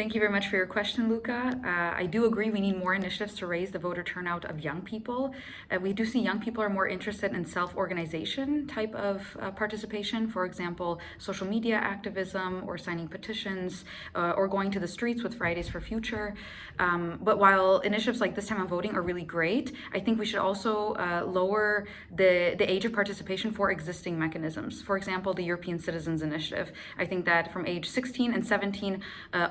Thank you very much for your question, Luca. I do agree we need more initiatives to raise the voter turnout of young people. We do see young people are more interested in self-organization type of participation, for example, social media activism or signing petitions or going to the streets with Fridays for Future. But while initiatives like this time of voting are really great, I think we should also lower the age of participation for existing mechanisms. For example, the European Citizens Initiative. I think that from age 16 and 17,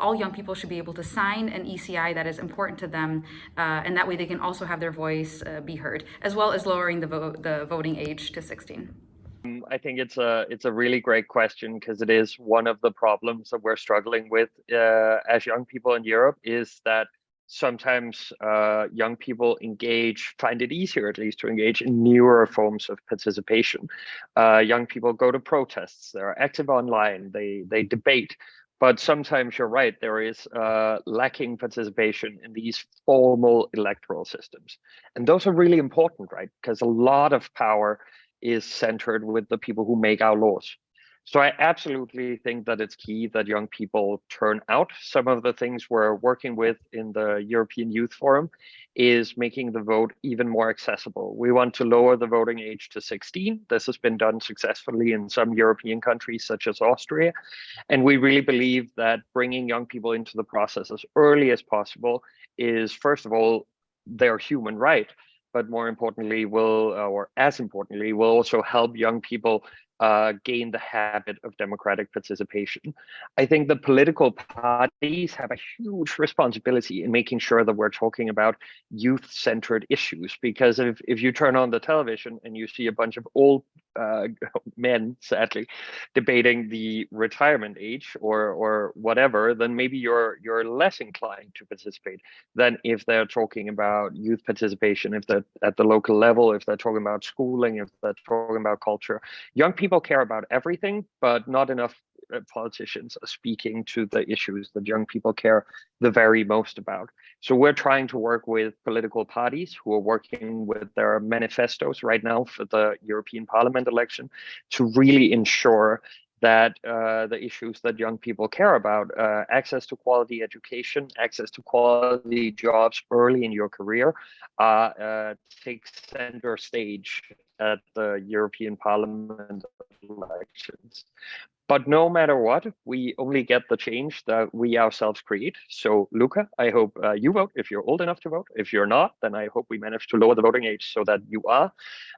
all young people should be able to sign an ECI that is important to them, and that way they can also have their voice be heard, as well as lowering the voting age to 16. I think it's a really great question because it is one of the problems that we're struggling with as young people in Europe is that sometimes young people find it easier at least to engage in newer forms of participation. Young people go to protests, they're active online, they debate, but sometimes you're right, there is lacking participation in these formal electoral systems. And those are really important, right? Because a lot of power is centered with the people who make our laws. So I absolutely think that it's key that young people turn out. Some of the things we're working with in the European Youth Forum is making the vote even more accessible. We want to lower the voting age to 16. This has been done successfully in some European countries, such as Austria. And we really believe that bringing young people into the process as early as possible is, first of all, their human right, but more importantly, or as importantly, will also help young people gain the habit of democratic participation. I think the political parties have a huge responsibility in making sure that we're talking about youth-centered issues. Because if you turn on the television and you see a bunch of old men, sadly, debating the retirement age or whatever, then maybe you're less inclined to participate than if they're talking about youth participation, if they're at the local level, if they're talking about schooling, if they're talking about culture. Young people care about everything, but not enough politicians are speaking to the issues that young people care the very most about. So we're trying to work with political parties who are working with their manifestos right now for the European Parliament election to really ensure that the issues that young people care about, access to quality education, access to quality jobs early in your career, take center stage at the European Parliament elections. But no matter what, we only get the change that we ourselves create. So, Luca, I hope you vote if you're old enough to vote. If you're not, then I hope we manage to lower the voting age so that you are.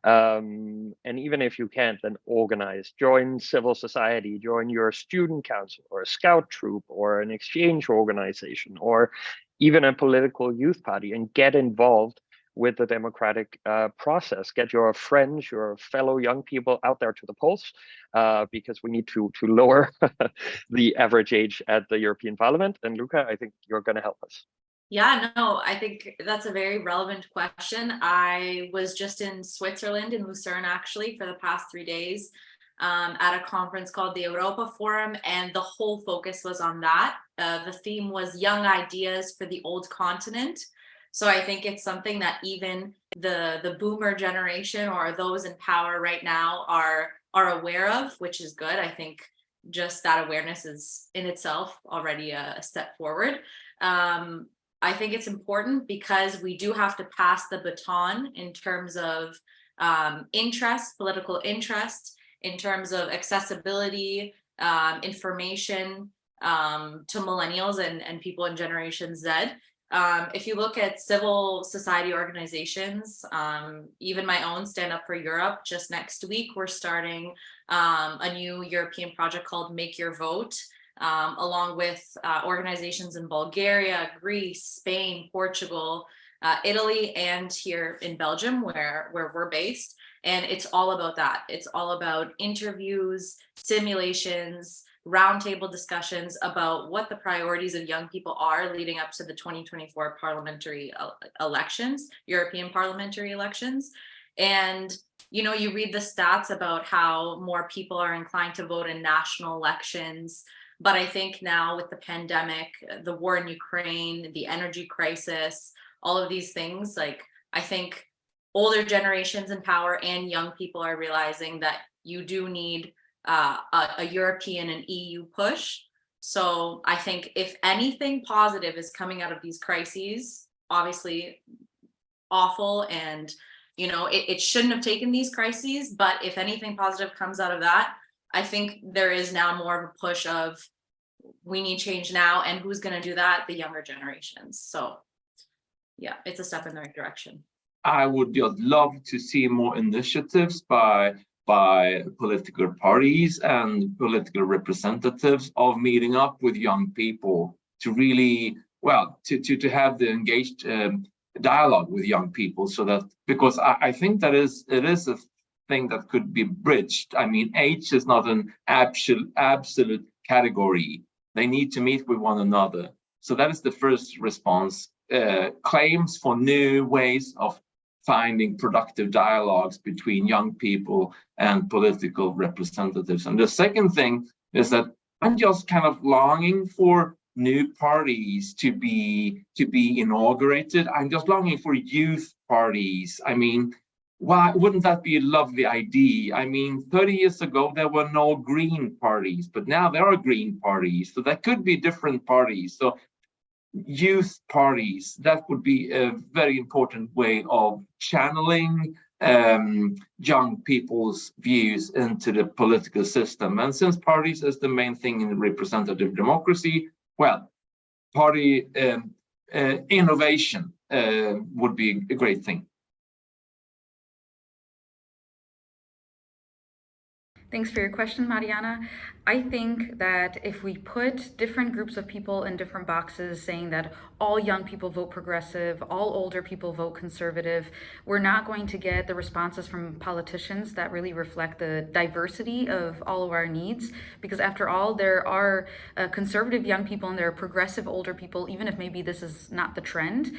And even if you can't, then organize, join civil society, join your student council or a scout troop or an exchange organization or even a political youth party and get involved with the democratic process. Get your friends, your fellow young people out there to the polls, because we need to lower the average age at the European Parliament. And Luca, I think you're going to help us. Yeah, no, I think that's a very relevant question. I was just in Switzerland, in Lucerne, actually, for the past 3 days at a conference called the Europa Forum, and the whole focus was on that. The theme was young ideas for the old continent. So I think it's something that even the boomer generation or those in power right now are aware of, which is good. I think just that awareness is in itself already a step forward. I think it's important because we do have to pass the baton in terms of interest, political interest, in terms of accessibility, information to millennials and people in Generation Z. If you look at civil society organizations, even my own Stand Up for Europe, just next week, we're starting a new European project called Make Your Vote, along with organizations in Bulgaria, Greece, Spain, Portugal, Italy, and here in Belgium, where we're based. And it's all about that. It's all about interviews, simulations, roundtable discussions about what the priorities of young people are leading up to the 2024 parliamentary elections, European parliamentary elections. And you read the stats about how more people are inclined to vote in national elections. But I think now with the pandemic, the war in Ukraine, the energy crisis, all of these things, like I think older generations in power and young people are realizing that you do need a European and EU push So I think if anything positive is coming out of these crises, obviously awful, and it shouldn't have taken these crises, but if anything positive comes out of that, I think there is now more of a push of we need change now, and who's going to do that? The younger generations. So yeah, it's a step in the right direction. I would just love to see more initiatives by political parties and political representatives of meeting up with young people to really, well, to have the engaged dialogue with young people, so that, because I think that it is a thing that could be bridged. I mean, age is not an absolute category. They need to meet with one another. So that is the first response. Claims for new ways of finding productive dialogues between young people and political representatives. And the second thing is that I'm just kind of longing for new parties to be inaugurated. I'm just longing for youth parties. I mean, why wouldn't that be a lovely idea? I mean, 30 years ago, there were no green parties, but now there are green parties. So there could be different parties. So youth parties, that would be a very important way of channeling young people's views into the political system. And since parties is the main thing in representative democracy, well, party innovation would be a great thing. Thanks for your question, Mariana. I think that if we put different groups of people in different boxes, saying that all young people vote progressive, all older people vote conservative, we're not going to get the responses from politicians that really reflect the diversity of all of our needs. Because after all, there are conservative young people and there are progressive older people, even if maybe this is not the trend.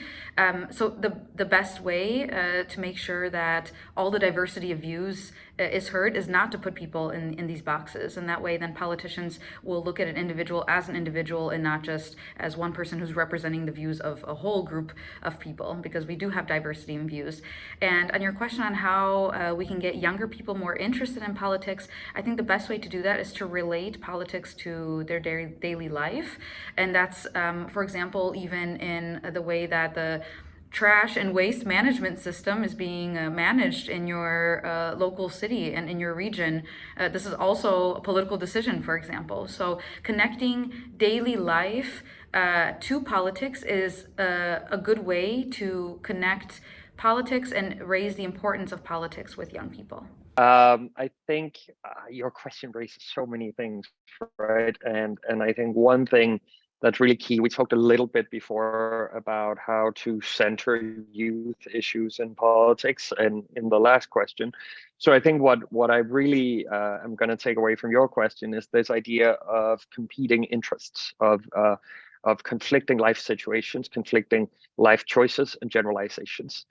So the best way to make sure that all the diversity of views is heard is not to put people in these boxes. And that way, then politicians will look at an individual as an individual and not just as one person who's representing the views of a whole group of people, because we do have diversity in views. And on your question on how we can get younger people more interested in politics, I think the best way to do that is to relate politics to their daily life. And that's, for example, even in the way that the trash and waste management system is being managed in your local city and in your region. This is also a political decision, for example. So connecting daily life to politics is a good way to connect politics and raise the importance of politics with young people. I think your question raises so many things, right? And I think one thing that's really key, we talked a little bit before about how to center youth issues in politics and in the last question. So I think what I really am going to take away from your question is this idea of competing interests, of conflicting life situations, conflicting life choices and generalizations.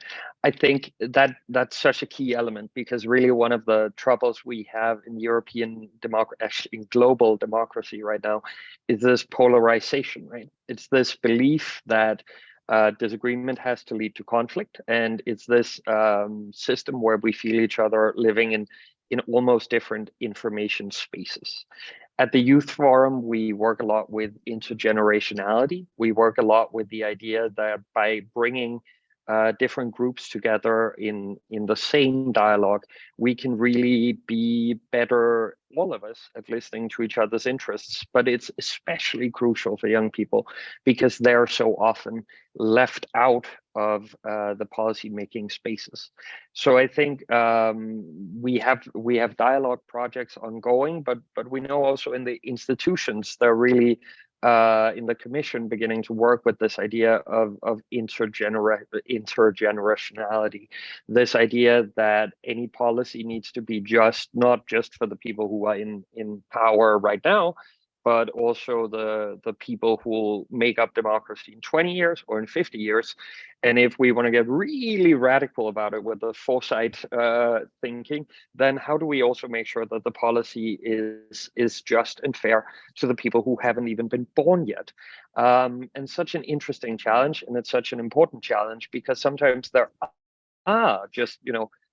I think that that's such a key element, because really one of the troubles we have in European democracy, actually in global democracy right now, is this polarization, right? It's this belief that disagreement has to lead to conflict, and it's this system where we feel each other living in almost different information spaces. At the Youth Forum, we work a lot with intergenerationality. We work a lot with the idea that by bringing different groups together in the same dialogue, we can really be better, all of us, at listening to each other's interests. But it's especially crucial for young people because they're so often left out of the policy-making spaces. So I think we have dialogue projects ongoing, but we know also in the institutions they're really in the Commission beginning to work with this idea of intergenerationality, this idea that any policy needs to be not just for the people who are in power right now, but also the people who will make up democracy in 20 years or in 50 years. And if we want to get really radical about it with the foresight thinking, then how do we also make sure that the policy is just and fair to the people who haven't even been born yet? And such an interesting challenge, and it's such an important challenge, because sometimes there are just,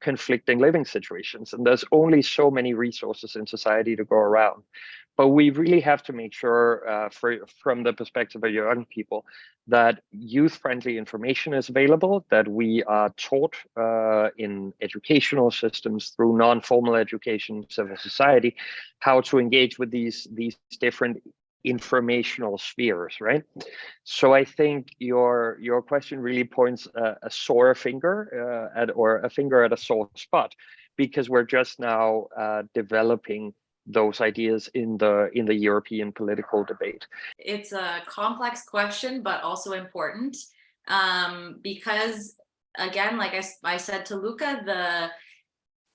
conflicting living situations. And there's only so many resources in society to go around. But we really have to make sure, from the perspective of young people, that youth-friendly information is available, that we are taught in educational systems through non-formal education, civil society, how to engage with these different informational spheres, right? So I think your question really points a sore finger a finger at a sore spot, because we're just now developing those ideas in the European political debate. It's a complex question, but also important, because again, like I said to Luca,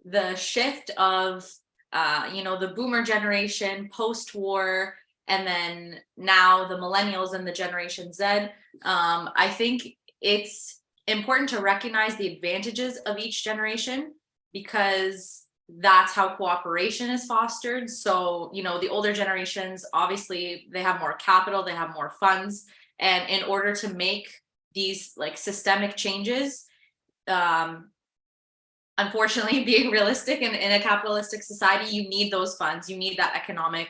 the shift of the boomer generation post-war, and then now the millennials and the Generation Z, I think it's important to recognize the advantages of each generation, because that's how cooperation is fostered. So, the older generations, obviously, they have more capital, they have more funds. And in order to make these like systemic changes, unfortunately, being realistic in a capitalistic society, you need those funds, you need that economic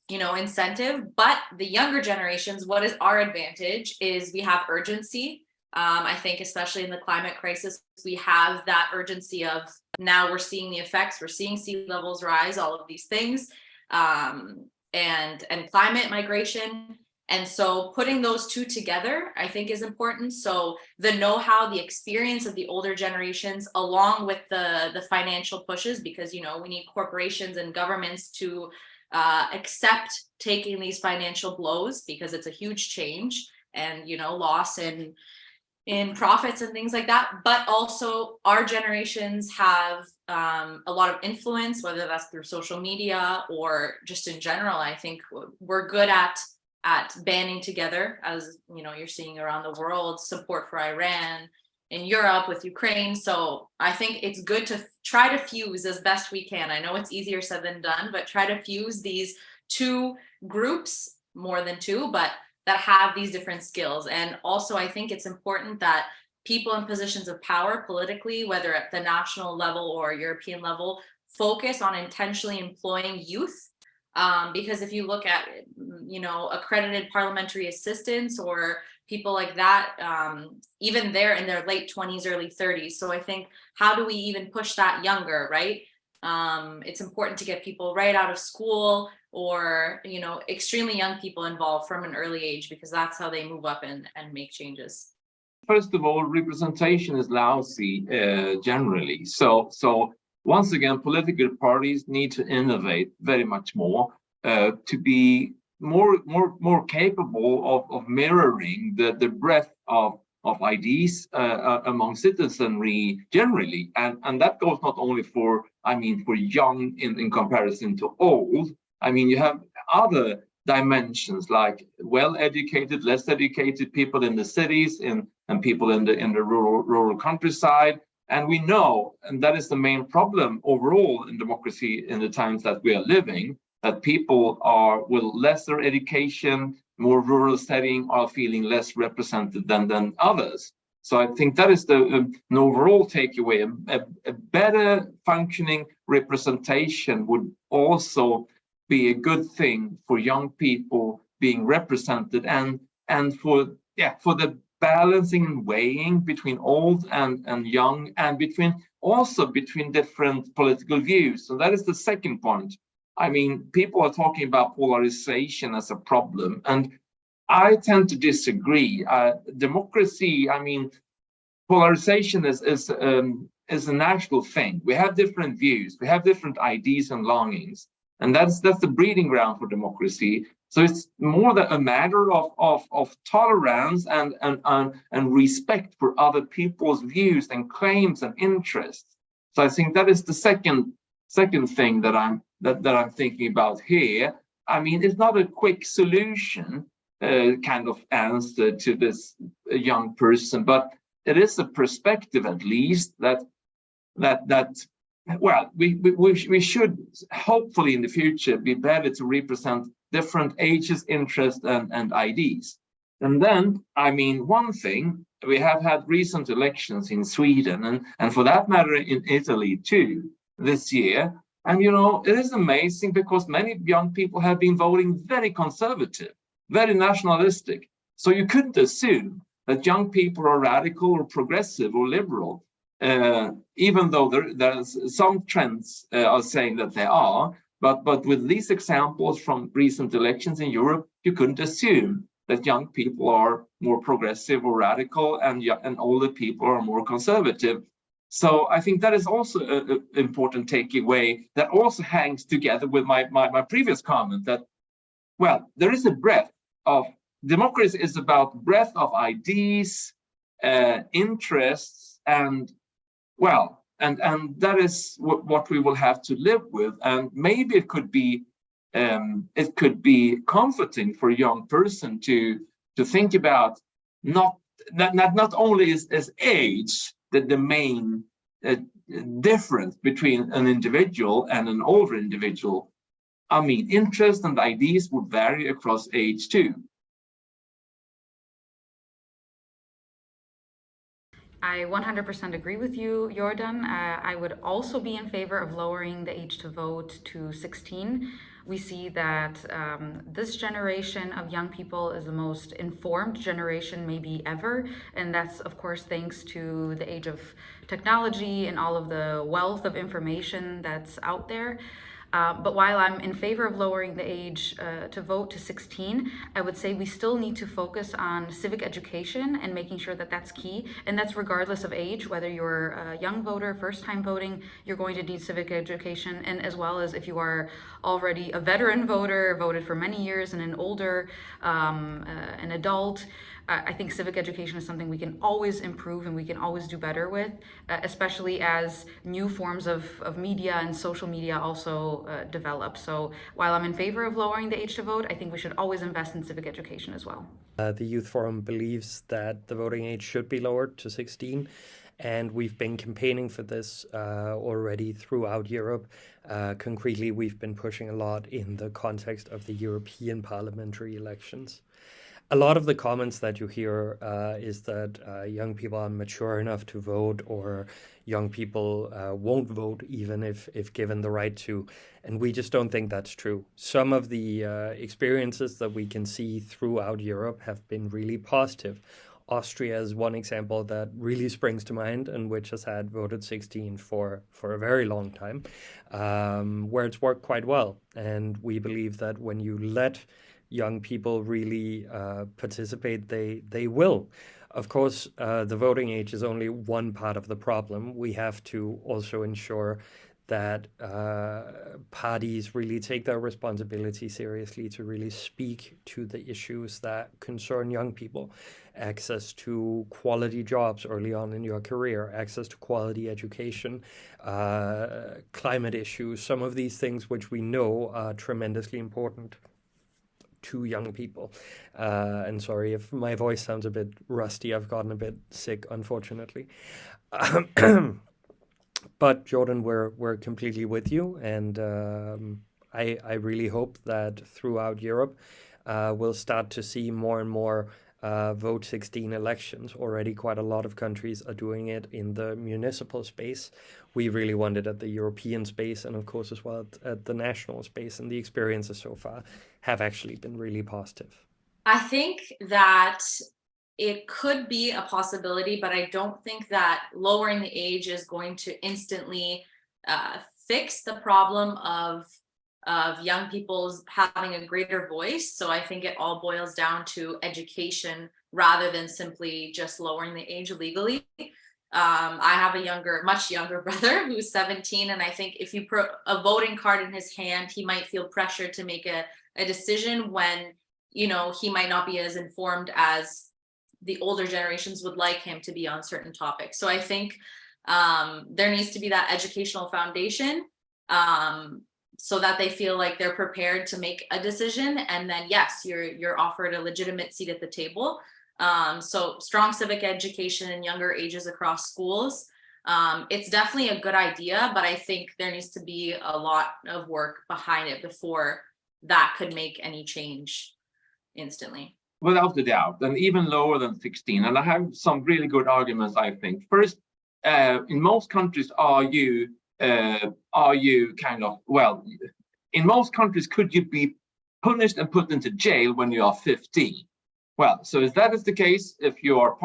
incentive. But the younger generations, what is our advantage is we have urgency. I think especially in the climate crisis, we have that urgency of now we're seeing the effects, we're seeing sea levels rise, all of these things, and climate migration. And so putting those two together, I think, is important. So the know-how, the experience of the older generations, along with the financial pushes, because, we need corporations and governments to accept taking these financial blows, because it's a huge change and, loss in profits and things like that. But also our generations have a lot of influence, whether that's through social media or just in general. I think we're good at banding together, as you're seeing around the world, support for Iran, in Europe with Ukraine. So I think it's good to try to fuse as best we can. I know it's easier said than done, but try to fuse these two groups, more than two, but that have these different skills. And also, I think it's important that people in positions of power politically, whether at the national level or European level, focus on intentionally employing youth. Because if you look at, accredited parliamentary assistants or people like that, even they're in their late 20s, early 30s. So I think, how do we even push that younger, right? It's important to get people right out of school, or, extremely young people involved from an early age, because that's how they move up and make changes. First of all, representation is lousy generally. So once again, political parties need to innovate very much more to be more capable of mirroring the breadth of ideas among citizenry generally, and that goes not only for young in comparison to old. You have other dimensions like well-educated, less educated people in the cities and people in the rural countryside. And we know, and that is the main problem overall in democracy in the times that we are living, that people are with lesser education, more rural setting, are feeling less represented than others. So I think that is an overall takeaway. A better functioning representation would also be a good thing for young people being represented, and for the balancing and weighing between old and young, and between different political views. So that is the second point. People are talking about polarization as a problem, and I tend to disagree. Democracy, polarization is a natural thing. We have different views, we have different ideas and longings, and that's the breeding ground for democracy. So it's more a matter of tolerance and respect for other people's views and claims and interests. So I think that is the second thing that I'm thinking about here. It's not a quick solution kind of answer to this young person, but it is a perspective, at least, that we should hopefully in the future be better to represent different ages, interests, and ideas. And then, one thing we have had recent elections in Sweden and for that matter in Italy too this year. And it is amazing because many young people have been voting very conservative, very nationalistic. So you couldn't assume that young people are radical or progressive or liberal, even though there's some trends are saying that they are. But with these examples from recent elections in Europe, you couldn't assume that young people are more progressive or radical and older people are more conservative. So I think that is also an important takeaway that also hangs together with my previous comment that, well, there is a breadth of democracy is about breadth of ideas, interests, and that is what we will have to live with. And maybe it could be comforting for a young person to think about not only is age the main difference between an individual and an older individual. I mean, interests and ideas would vary across age too. I 100% agree with you, Jordan. I would also be in favor of lowering the age to vote to 16. We see that this generation of young people is the most informed generation maybe ever. And that's, of course, thanks to the age of technology and all of the wealth of information that's out there. But while I'm in favor of lowering the age to vote to 16, I would say we still need to focus on civic education and making sure that that's key. And that's regardless of age, whether you're a young voter, first time voting, you're going to need civic education. And as well as if you are already a veteran voter, voted for many years, and an older, an adult, I think civic education is something we can always improve and we can always do better with, especially as new forms of media and social media also develop. So while I'm in favor of lowering the age to vote, I think we should always invest in civic education as well. The Youth Forum believes that the voting age should be lowered to 16. And we've been campaigning for this already throughout Europe. Concretely, we've been pushing a lot in the context of the European parliamentary elections. A lot of the comments that you hear is that young people are mature enough to vote, or young people won't vote even if given the right to. And we just don't think that's true. Some of the experiences that we can see throughout Europe have been really positive. Austria is one example that really springs to mind, and which has had voted 16 for a very long time, where it's worked quite well. And we believe that when you let young people really participate, they will. Of course, the voting age is only one part of the problem. We have to also ensure that parties really take their responsibility seriously to really speak to the issues that concern young people. Access to quality jobs early on in your career, access to quality education, climate issues, some of these things which we know are tremendously important to young people. And sorry if my voice sounds a bit rusty, I've gotten a bit sick, unfortunately. But Jordan, we're completely with you, and I really hope that throughout Europe we'll start to see more and more vote 16 elections. Already quite a lot of countries are doing it in the municipal space. We really want it at the European space, and of course as well at the national space, and the experiences so far have actually been really positive. I think that it could be a possibility, but I don't think that lowering the age is going to instantly fix the problem of young people's having a greater voice. So I think it all boils down to education rather than simply just lowering the age legally. I have a much younger brother who's 17, and I think if you put a voting card in his hand, he might feel pressure to make a decision when, he might not be as informed as the older generations would like him to be on certain topics. So I think there needs to be that educational foundation so that they feel like they're prepared to make a decision. And then, yes, you're offered a legitimate seat at the table. So strong civic education in younger ages across schools. It's definitely a good idea, but I think there needs to be a lot of work behind it before that could make any change instantly. without a doubt, and even lower than 16. And I have some really good arguments, I think. First, in most countries, are you kind of, well, in most countries, could you be punished and put into jail when you are 15? Well, so if that is the case, if you are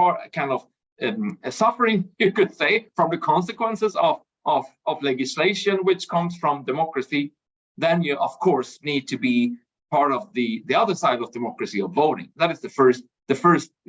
suffering, you could say, from the consequences of legislation which comes from democracy, then you, of course, need to be part of the other side of democracy of voting. That is the first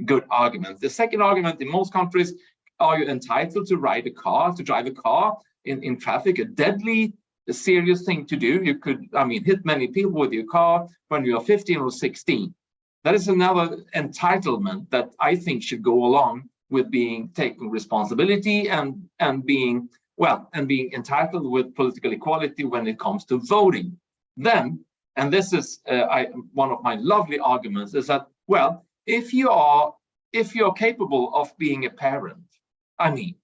good argument. The second argument, in most countries, are you entitled to drive a car in traffic, a deadly, serious thing to do? You could, hit many people with your car when you are 15 or 16. That is another entitlement that I think should go along with taking responsibility and being entitled with political equality when it comes to voting. Then, and this is one of my lovely arguments, is that, well, if you're capable of being a parent,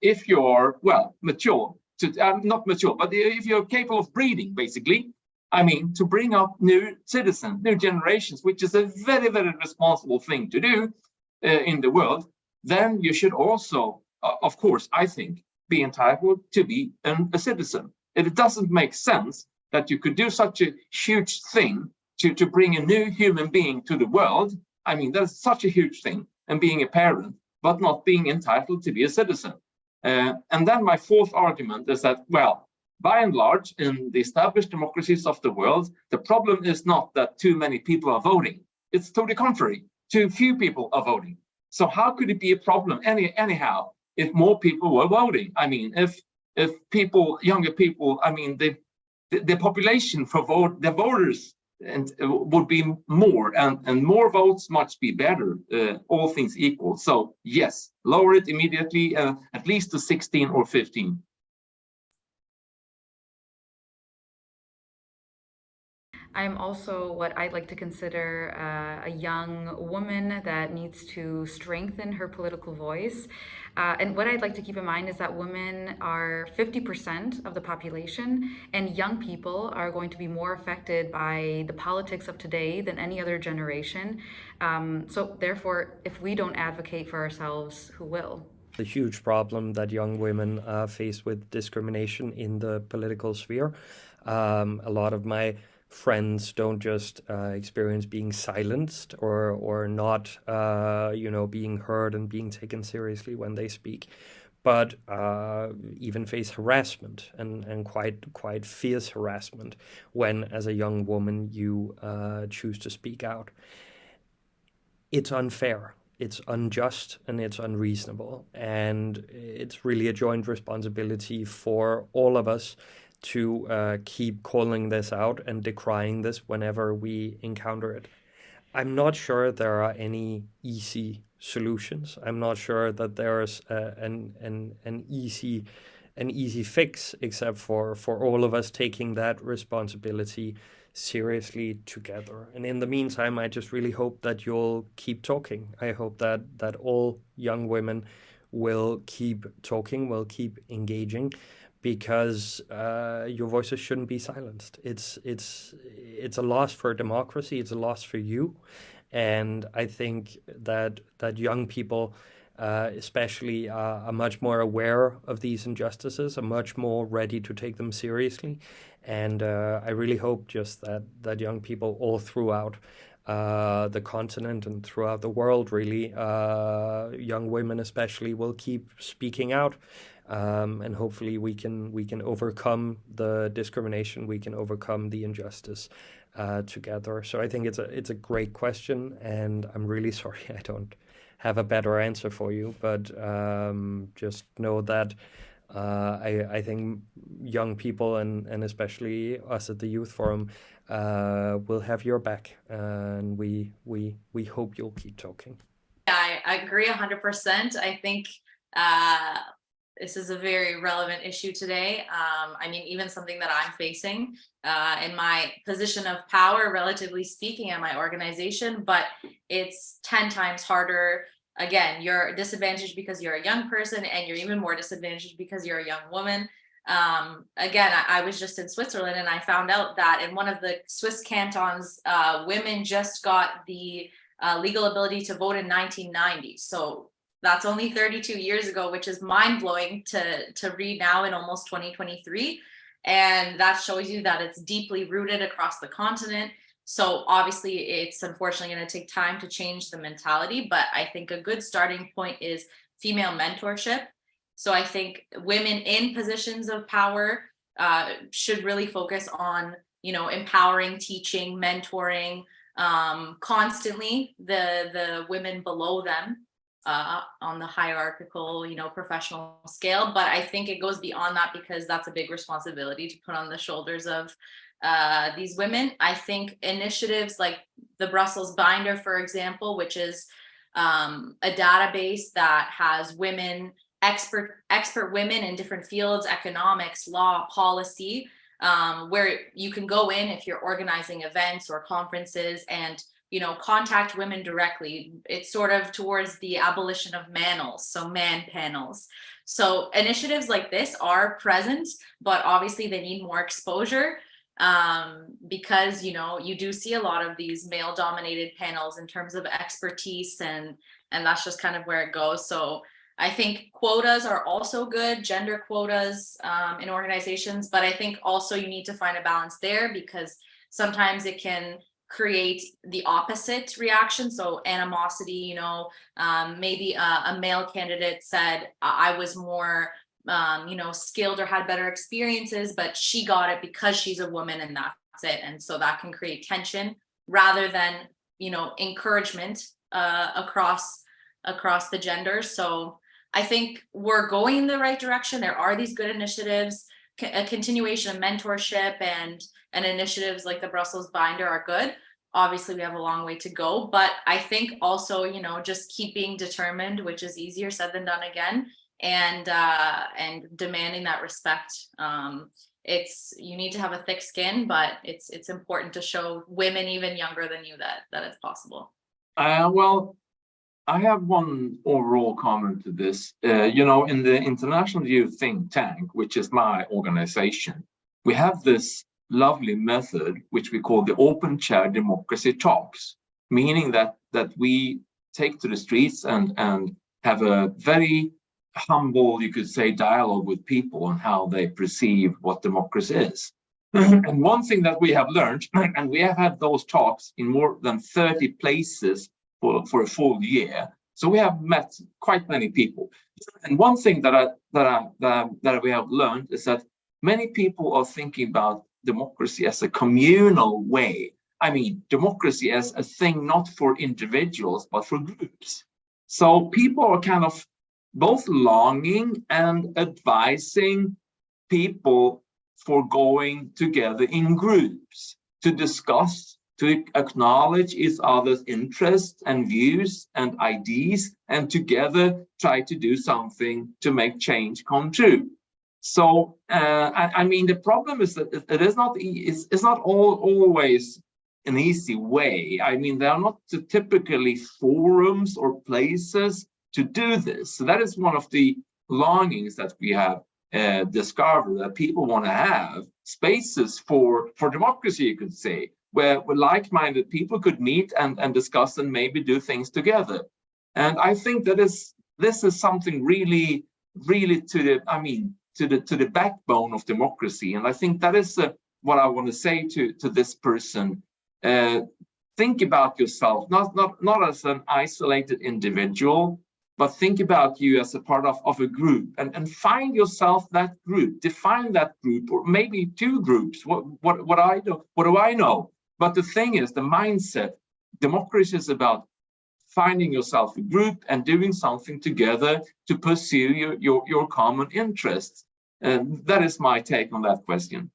if you're, well, mature, not mature, but if you're capable of breeding, basically, to bring up new citizens, new generations, which is a very, very responsible thing to do in the world, then you should also, of course, I think, be entitled to be a citizen. It doesn't make sense that you could do such a huge thing to bring a new human being to the world. That's such a huge thing, and being a parent, but not being entitled to be a citizen. And then my fourth argument is that, well, by and large, in the established democracies of the world, the problem is not that too many people are voting. It's to the contrary, too few people are voting. So how could it be a problem anyhow if more people were voting? If people, younger people, the population for the voters would be more, and more votes must be better, all things equal. So yes, lower it immediately, at least to 16 or 15. I'm also what I'd like to consider a young woman that needs to strengthen her political voice. And what I'd like to keep in mind is that women are 50% of the population, and young people are going to be more affected by the politics of today than any other generation. So therefore, if we don't advocate for ourselves, who will? The huge problem that young women face with discrimination in the political sphere. A lot of my friends don't just experience being silenced or not, being heard and being taken seriously when they speak, but even face harassment and quite fierce harassment when, as a young woman, you choose to speak out. It's unfair. It's unjust and it's unreasonable, and it's really a joint responsibility for all of us to keep calling this out and decrying this whenever we encounter it. I'm not sure there are any easy solutions. I'm not sure that there's an easy fix, except for all of us taking that responsibility seriously together. And in the meantime, I just really hope that you'll keep talking. I hope that all young women will keep talking, will keep engaging, because your voices shouldn't be silenced. It's a loss for democracy. It's a loss for you, and I think that young people, especially, are much more aware of these injustices, are much more ready to take them seriously, and I really hope just that young people all throughout the continent and throughout the world, really, young women especially, will keep speaking out. And hopefully we can overcome the discrimination, we can overcome the injustice together. So I think it's a great question, and I'm really sorry I don't have a better answer for you, but just know that I think young people and especially us at the Youth Forum will have your back, and we hope you'll keep talking. Yeah, I agree 100%. I think this is a very relevant issue today. Even something that I'm facing in my position of power, relatively speaking, in my organization, but it's 10 times harder. Again, you're disadvantaged because you're a young person, and you're even more disadvantaged because you're a young woman. I was just in Switzerland, and I found out that in one of the Swiss cantons, women just got the legal ability to vote in 1990. So that's only 32 years ago, which is mind-blowing to read now in almost 2023. And that shows you that it's deeply rooted across the continent. So obviously it's unfortunately going to take time to change the mentality, but I think a good starting point is female mentorship. So I think women in positions of power should really focus on, empowering, teaching, mentoring constantly the women below them on the hierarchical, professional scale. But I think it goes beyond that, because that's a big responsibility to put on the shoulders of these women. I think initiatives like the Brussels Binder, for example, which is a database that has expert women in different fields, economics, law, policy, where you can go in if you're organizing events or conferences and contact women directly. It's sort of towards the abolition of manels, so man panels. So initiatives like this are present, but obviously they need more exposure, because you do see a lot of these male dominated panels in terms of expertise, and that's just kind of where it goes. So I think quotas are also good, gender quotas in organizations, but I think also you need to find a balance there, because sometimes it can create the opposite reaction. So animosity, maybe a male candidate said, I was more, skilled or had better experiences, but she got it because she's a woman and that's it. And so that can create tension rather than, encouragement across the genders. So I think we're going in the right direction. There are these good initiatives, a continuation of mentorship and initiatives like the Brussels Binder are good. Obviously, we have a long way to go, but I think also, just keeping determined, which is easier said than done again, and demanding that respect. You need to have a thick skin, but it's important to show women even younger than you that it's possible. Well, I have one overall comment to this. In the International Youth Think Tank, which is my organization, we have this lovely method, which we call the open chair democracy talks, meaning that we take to the streets and have a very humble, you could say, dialogue with people on how they perceive what democracy is. And one thing that we have learned, and we have had those talks in more than 30 places for a full year, so we have met quite many people. And one thing that we have learned is that many people are thinking about democracy as a communal way. I mean, democracy as a thing not for individuals, but for groups. So people are kind of both longing and advising people for going together in groups to discuss, to acknowledge each other's interests and views and ideas, and together try to do something to make change come true. So, I mean, the problem is that it's not always an easy way. I mean, there are not typically forums or places to do this. So that is one of the longings that we have discovered, that people want to have spaces for democracy, you could say, where like-minded people could meet and discuss and maybe do things together. And I think that this is something really to the backbone of democracy. And I think that is what I want to say to this person. Think about yourself, not as an isolated individual, but think about you as a part of a group, and find yourself that group, define that group, or maybe two groups. What do I know? But the thing is, the mindset, democracy is about finding yourself a group and doing something together to pursue your common interests. And that is my take on that question.